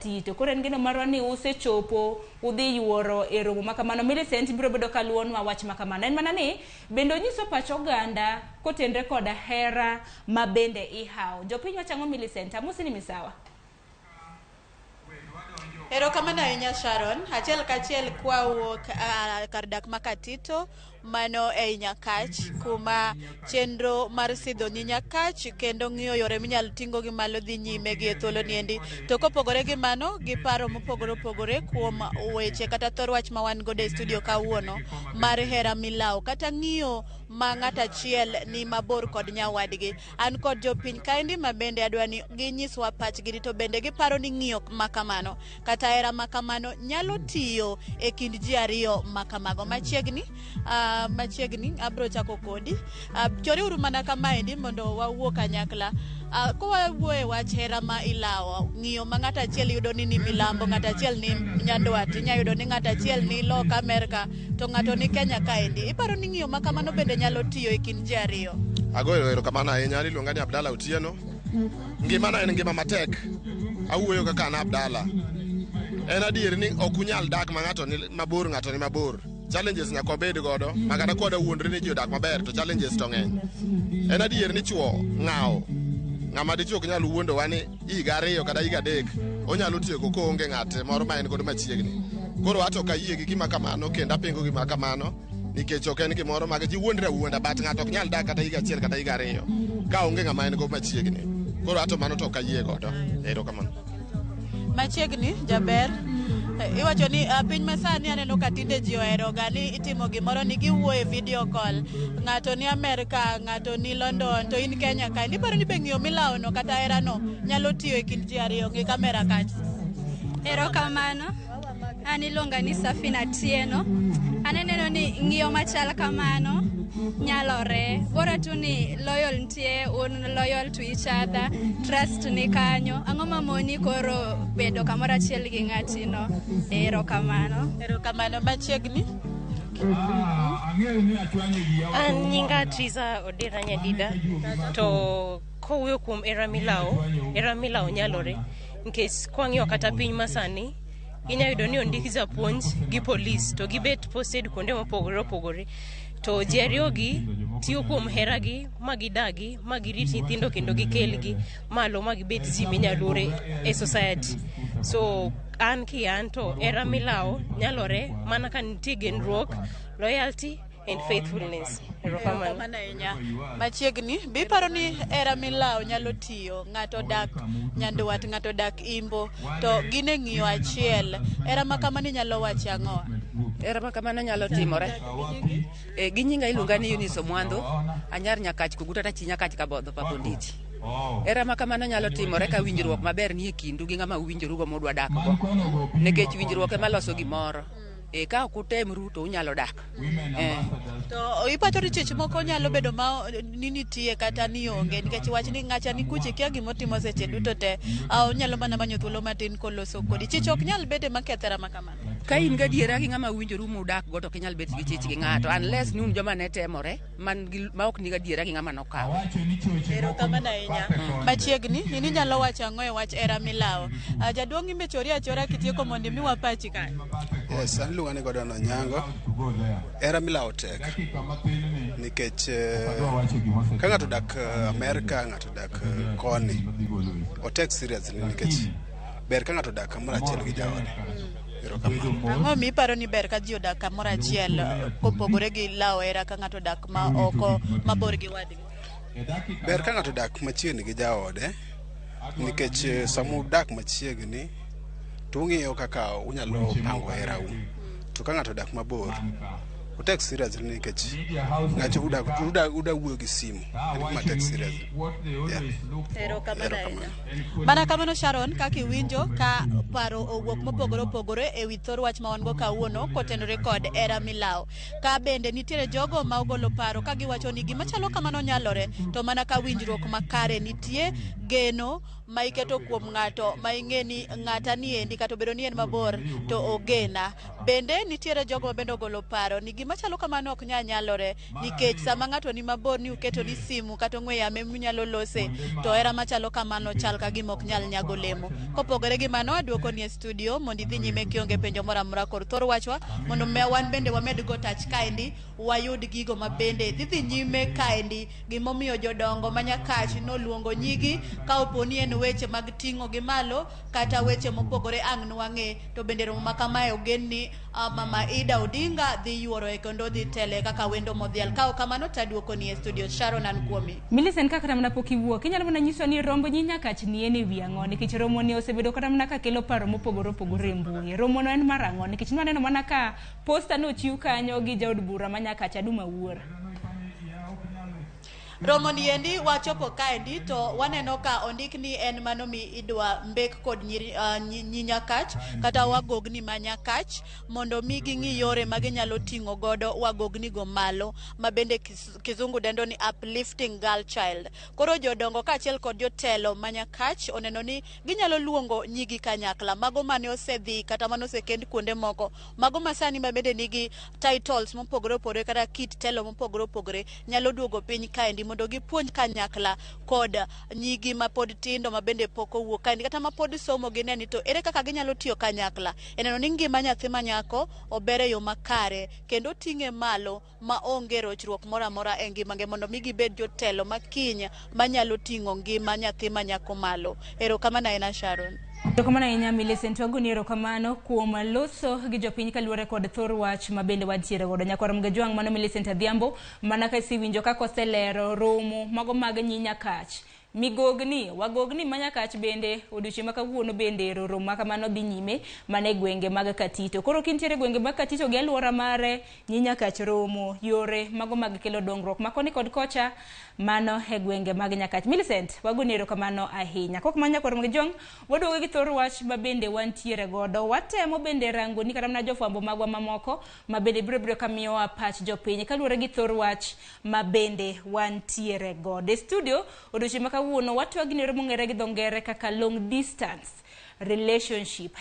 Tito koro en gino marwa ni usechopo udhi yuoro e romo makamano. Millicent biro bedo kaluonwa wach makamano. En mana ni bende onyiso pach oganda kotenre koda hera mabende ihawo. Jopiny wachang'o Millicent, amusi ni misawa. Erokamano ahinya Sharon, achiel kachiel kwawuok kar dak Makatito mano e Nyakach kuma chenro mar sidho ni Nyakach kendo ng'iyo yore minyalo ting'o gi malo dhi nyime gi e thuolo niendi. To kopogore gi mano gi paro mopogore opogore kuom weche kata thor wach ma wan godo e studio kawuono mar hera milawo kata ng'iyo ma ng'ato achiel ni mabor kod nyawadgi. An kod jopiny kaendi ma bende adwa ni ginyiswa pachgi to bende giparo ni ng'iyo makamano kata hera makamano nyalo tiyo e kind ji ariyo makamago. Machiegni abro chako kodi chori uru mana kamaendi mondo wawuo kanyakla. Kowawuoye wach hera ma ilawo, ng'iyo ma ng'ato achiel yudo ni milambo, ng'ato achiel ni nyandwat, inya yudo ni ng'ato achiel ni loka Amerika to ng'ato ni Kenya kaendi. Iparo ni ng'iyo makamano bende nyalo tiyo e kind ji ariyo? Agoyo erokamano ahinya. Iluonga ni Abdalla Otieno. Ngimana en ngima matek. Awuoyo kaka an Abdalla. En adier ni ok unyal dak ma ng'ato ni mabor, ng'ato ni mabor. Challenges nyaka wabed godo, makata kwada wuondre ni ji odak maber to challenges to ng'eny. En adier ni chuo ng'awo, ng'ama dichuo ok nyal wuondowa ni higa 2 kata higa 3 onyalo tieko koonge ng'at moro ma en godo machiegni. Koro ato ka yie gi gima kamano kendo apingo gima kamano nikech ok en gimoro ma ji wuondre awuonda, but ng'ato ok nyal dak kata higa 1 kata higa 2 ka onge ng'ama en godo machiegni. Koro ato mano to ok ayie godo. Erokamano. Machiegni jaber. Iwacho ni piny masani aneno ka tinde ji ohero ga ni itimo gimoro ni giwuoyo e video call. Ng'ato ni Amerika, ng'ato ni London, to in Kenya ka. Iparo ni be ng'iyo milawo no kata hera no nyalo tiyo e kind ji ariyo ngi kamera kacha? Erokamano. An iluonga ni Safina Tieno. Aneno ni ng'iyo machal kamano nyalore. Bora tu ni loyal nitie, un loyal to each other, trust ni kanyo. Ang'o mamoni koro bedo kamoro achiel gi ng'atino. Erokamano. Erokamano. Machiegni. An nyinga Triza Odera Nyadida. To kowuoyo kuom hera milawo nyalore nikech kwang'iyo kata piny masani inya yudo ni ondik japuonj gi polis to gibet posted kuonde mopogore opogore to ji ariyogi tiyo kuom heragi magidagi magirit nyithindo kendo gikelgi malo magibet ji minyalure e society. So an kian to hera milawo nyalore mana ka nitie genruok, loyalty and faithfulness. Erokamano ahinya. Machiegni be iparo ni hera milawo nyalo tiyo ng'ato dak nyandwat, ng'ato dak Imbo to gin e ng'iyo achiel. Hera makamano nyalo wacho ang'o? Hera makamano nyalo timore. Gi nyinga iluonga ni Eunice Omwando, anyar Nyakach Kuguta ta chi Nyakach Kabodho Paponditi. Hera makamano nyalo timore ka winjruok maber ni e kindu gi ng'ama uwinjorugo modwa dak go. Nikech winjruok ema loso gimoro. Ka ok utemru to unyalo dak. To ipacho ni chich moko nyalo bedo ma ni nitie kata ni onge nikech wach ni ng'acha ni kuche kia gimotimo seche duto te. Onyalo mana manyo thuolo matin koloso kodi. Chich ok nyal bede makethera makamano. Ka in gadiera gi ng'ama winjoru mudak go to ok nyal bet gi chich gi ng'ato unless nun joma ne temore ma ok ni gadiera gi ng'ama nokawo. Erokamano ahinya. Machiegni ini nyalo wacho ang'o e wach hera milawo? Jaduong' imbe chori achora kitieko mondo mi wapachi ka. Yes, an iluonga ni Gordon Onyango. Hera milawo tek nikech ka ng'ato dak Amerika, ng'ato dak koni otek seriously nikech ber ka ng'ato dak kamoro achiel gi jaode. Ang'o miparo ni ber ka ji odak kamoro achiel kopogore gi lawo hera ka ng'ato dak ma oko mabor gi wadgi? Ber ka ng'ato dak machiegni gi jaode nikech sama udak machiegni to ung'iyo kaka unyalo pango herau. To ka ng'ato dak mabor otek seriously nikech ng'ato uda wuoyo gi simu matek seriously. Erokamano ahinya. Mana kamano Sharon, kaka iwinjo ka paro owuok mopogore opogore e wi thor wach ma wan go kawuono kotenore kod hera milawo. Ka bende nitiere jogo ma ogolo paro ka giwacho ni gima chalo kamano nyalore to mana ka winjruok makare nitie, geno ma iketo kuom ng'ato ma ing'e ni ng'ata ni endi kata obedo ni en mabor to ogena. Bende nitiere jogo ma bende ogolo paro ni gima chalo kamano ok nyalore nikech sama ng'ato ni mabor ni uketo ni simu kata ong'we yamo munyalo lose to hera machalo kamano chal ka gima ok nyal nyago olemo. Kopogore gi mano, aduoko ni e studio mondo idhi nyime kionge penjo moro amora kor thor wachwa mondo wan bende wamed go tach kaendi wayud gigo ma bende dhi nyime kaendi. Gimomiyo jodongo ma Nyakach noluongo nyigi ka oponi en weche mag ting'o gi malo kata weche mopogore ang' nwang'e, to bende romo ma kamae ogen ni Mama Ida Odinga dhi yuoro e kendo dhi tele kaka wendo modhial. Ka kamano taduoko ni e studio. Sharon an kuomi. Millicent, kaka mana pok iwuok, inyalo mana nyiso ni rombo nyi Nyakach ni en ewi ang'o, nikech romo ni osebedo kata mana ka kelo paro mopogore opogore e mbui. Romo no en mar ang'o, nikech nwaneno mana ka posta no chiw kanyo gi jaod bura ma Nyakach Aduma Wuora. Romo ni endi wachopo kaendi to waneno ka ondik ni en mano mi idwa mbek kod nyi Nyakach kata wagogni ma Nyakach mondo mi ging'i yore ma ginyalo ting'o godo wagogni go malo, ma bende kizungu dendo ni uplifting girl child. Koro jodongo kaachiel kod jotelo ma Nyakach oneno ni ginyalo luongo nyigi kanyakla, mago mane osedhi kata mane osekend kuonde moko, mago masani ma bende nigi titles mopogore opogore kata kit telo mopogore opogore, nyalo duogo piny kaendi mondo gipuonj kanyakla kod nyigi ma pod tindo ma bende pok owuok kaendi kata ma pod somo gineni to ere kaka ginyalo tiyo kanyakla e neno ni ngima nyathi ma nyako obere yo makare kendo ting'e malo ma onge rochruok moro amora e ngima nge, mondo mi gibed jotelo makiny manyalo ting'o ngima nyathi ma nyako malo. Erokamano ahinya Sharon. Erokamano ahinya Millicent, wagoni erokamano kuom loso gi jopiny kaluwore kod thor wach ma bende wantiere godo. Nyakwar Mgejwang' mano Millicent Adhiambo, mana ka isiwinjo kaka oselero romo mago mag nyi Nyakach. Wagogni ma Nyakach bende odiochieng' ma kawuono bende romo ma kamano dhi nyime mane gwenge mag Katito. Koro kintiere gwenge mag Katito gi alwora mare, nyi Nyakach romo yore mago mag kelo dongruok makoni kod kocha mano e gwenge mag Nyakach. Millicent, wagoni erokamano ahinya. Kok manya Nyakwar Mgejwang', waduogo gi thor wach ma bende wantiere godo. Watemo bende rango ni kata mana jofwambo magwa mamoko ma bende biro kamiyowa pach jopiny kaluwore gi thor wach ma bende wantiere godo. E studio odiochieng' ma kawuono watwagnere mong'ere gi dho ngere kaka long distance relationship.